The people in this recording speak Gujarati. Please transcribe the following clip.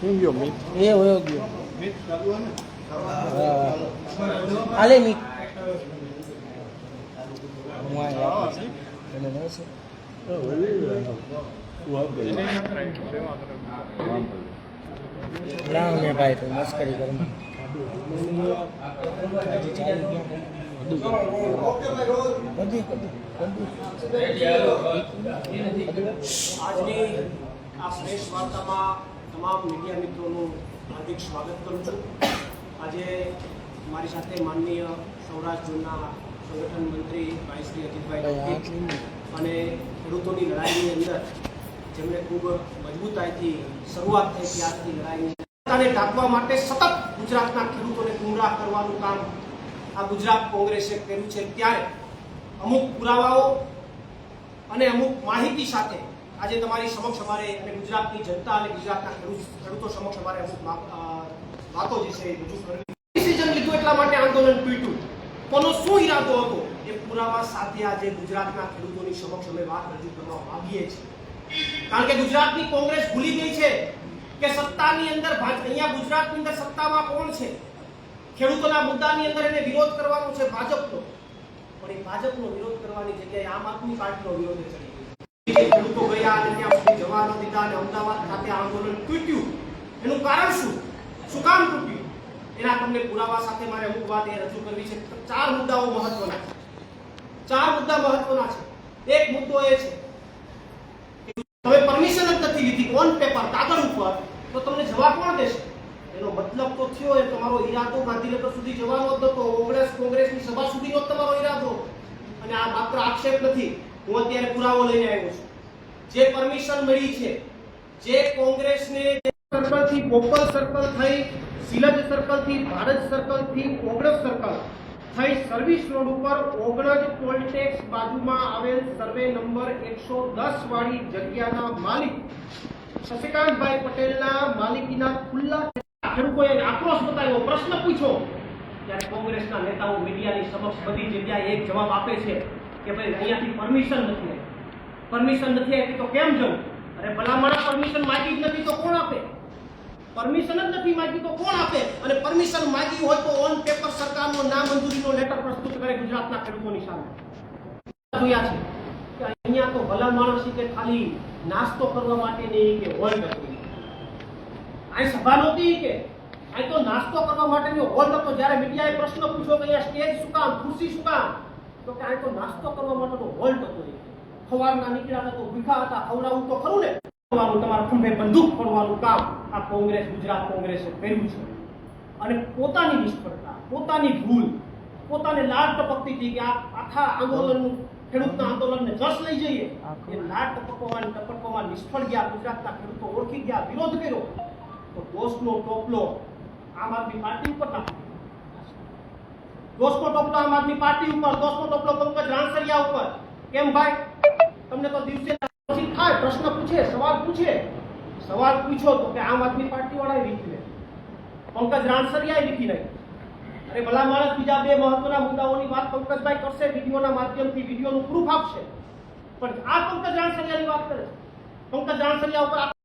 કેમ ગયો મીત? એ હોયો ગયો આલે મીત ને ભાઈ તો મસ્કરી કરું આજની આ પ્રેસ વાર્તામાં તમામ મીડિયા મિત્રોનું હાર્દિક સ્વાગત કરું છું. આજે મારી સાથે માનનીય સૌરાષ્ટ્ર ઝોનના સંગઠન મંત્રી ભાઈ શ્રી અજીતભાઈ અને ખેડૂતોની લડાઈની અંદર જેમણે ખૂબ મજબૂતાઈથી શરૂઆત થઈ ત્યારથી લડાઈની ઢાંકવા માટે સતત ગુજરાતના ખેડૂતોને ગુમરાહ કરવાનું કામ આ ગુજરાત કોંગ્રેસે કર્યું છે. ત્યારે અમુક પુરાવાઓ અને અમુક માહિતી સાથે આજે તમારી સમક્ષ અમારે અને ગુજરાતની જનતા અને ગુજરાતના ખેડૂતો સમક્ષ અમારે અમુક વાતો જે છે રજૂ કરવી. ડિસિઝન લીધું એટલા માટે આંદોલન તૂટ્યું. કોનો શું ઈરાદો હતો એ પુરાવા સાથે આજે ગુજરાતના ખેડૂતોની સમક્ષ અમે વાત રજૂ કરવા માંગીએ છીએ. કારણ કે ગુજરાતની કોંગ્રેસ ભૂલી ગઈ છે કે સત્તાની અંદર અહીંયા ગુજરાતની અંદર સત્તામાં કોણ છે. ખેડૂતોના મુદ્દાની અંદર એને વિરોધ કરવાનો છે ભાજપનો, પણ એ ભાજપનો વિરોધ કરવાની જગ્યાએ આમ આદમી પાર્ટીનો વિરોધ ચડી ગયો. ખેડૂતો ગયા અને ત્યાં સુધી જવા ન દીધા અને અમદાવાદ ખાતે આંદોલન તૂટ્યું. એનું કારણ શું કામ તૂટ્યું એના તમને પુરાવા સાથે મારે અમુક વાત એ રજૂ કરવી છે. 4 મુદ્દાઓ મહત્વના છે. 4 મુદ્દા મહત્વના છે. એક મુદ્દો એ છે તમે પરમિશન જ નથી લીધી ઓન પેપર કાગળ ઉપર, તો તમને જવા કોણ દેશે? એનો મતલબ તો થયો એ તમારો ઈરાદો ગાંધીનગર સુધી જવાનો જ નતો. કોંગ્રેસની સભા સુધીનો જ તમારો ઈરાદો. અને આ માત્ર આક્ષેપ નથી, હું અત્યારે પુરાવો લઈને આવ્યો છું. જે પરમિશન મળી છે, જે કોંગ્રેસને સર્કલથી પોપલ સર્કલ થઈ, સિલજ સર્કલથી ભારત સર્કલથી ઓગણજ સર્કલ થઈ સર્વિસ રોડ ઉપર ઓગણજ ટોલટેક્સ બાજુમાં આવેલ સર્વે નંબર 110 વાળી જગ્યાના માલિક શશિકાંતભાઈ પટેલના માલિકીના ખુલ્લા ખેડૂતોએ આક્રોશ બતાવ્યો, પ્રશ્ન પૂછ્યો. ત્યારે કોંગ્રેસના નેતાઓ મીડિયાની સમક્ષ બધી જગ્યાએ એક જવાબ આપે છે કે ભાઈ અહીંયાથી પરમિશન નથી આવી. પરમિશન નથી આપી તો કેમ જવું? અરે ભલામણ પરમિશન માંગી જ નથી તો કોણ આપે? પરમિશન જ નથી માંગી તો કોણ આપે? અને પરમિશન માંગી હોય તો ઓન પેપર સરકારનો નામંજૂરીનો લેટર પ્રસ્તુત કરે ગુજરાતના ખેડૂતોની સામે. જોયા છે કે અહીંયા તો ભલા માણસ કે ખાલી નાસ્તો કરવા માટે નહીં કે હોલ્ડ હતી. આ સભા નહોતી કે અહીં તો નાસ્તો કરવા માટેનો હોલ હતો. જ્યારે મીડિયાએ પ્રશ્ન પૂછ્યો કે અહીંયા સ્ટેજ શું કામ, ખુરશી શું કામ, તો કે અહીં તો નાસ્તો કરવા માટેનો હોલ હતો. ખવારના નીકળ્યા તો ભૂખા હતા, ખવડાવવું તો ખરું ને. તમારા ખંભે બંદૂક ફોડવાનું કામ આ કોંગ્રેસ, ગુજરાત કોંગ્રેસે કર્યું છે. અને પોતાની નિષ્ફળતા, પોતાની ભૂલ, પોતાને લાડ ટપકતી હતી કે આ આખા આંદોલનનું, ખેડૂતના આંદોલનને જશ લઈ જઈએ, એ લાડ ટપકવામાં નિષ્ફળ ગયા. ગુજરાતના ખેડૂતો ઓળખી ગયા, વિરોધ કર્યો, તો દોષનો ટોપલો આમ આદમી પાર્ટી ઉપર નાખ્યો. દોષનો ટોપલો આમ આદમી પાર્ટી ઉપર, દોષનો ટોપલો પંકજ રાણસરિયા ઉપર. કેમ ભાઈ? તમને તો દિવસે થાય પ્રશ્ન પૂછે, સવાલ પૂછ્યો તો કે આમ આદમી પાર્ટી વાળાએ લીખી લે, પંકજ રાણસરિયાએ લીખી નાખી. અરે ભલા માણસ બીજા 2 મહત્વના મુદ્દાઓની વાત પંકજભાઈ કરશે, વિડીયોના માધ્યમથી વિડીયોનું પ્રૂફ આપશે, પણ આ પંકજ રાણસરિયાની વાત કરે છે. પંકજ રાણસરિયા ઉપર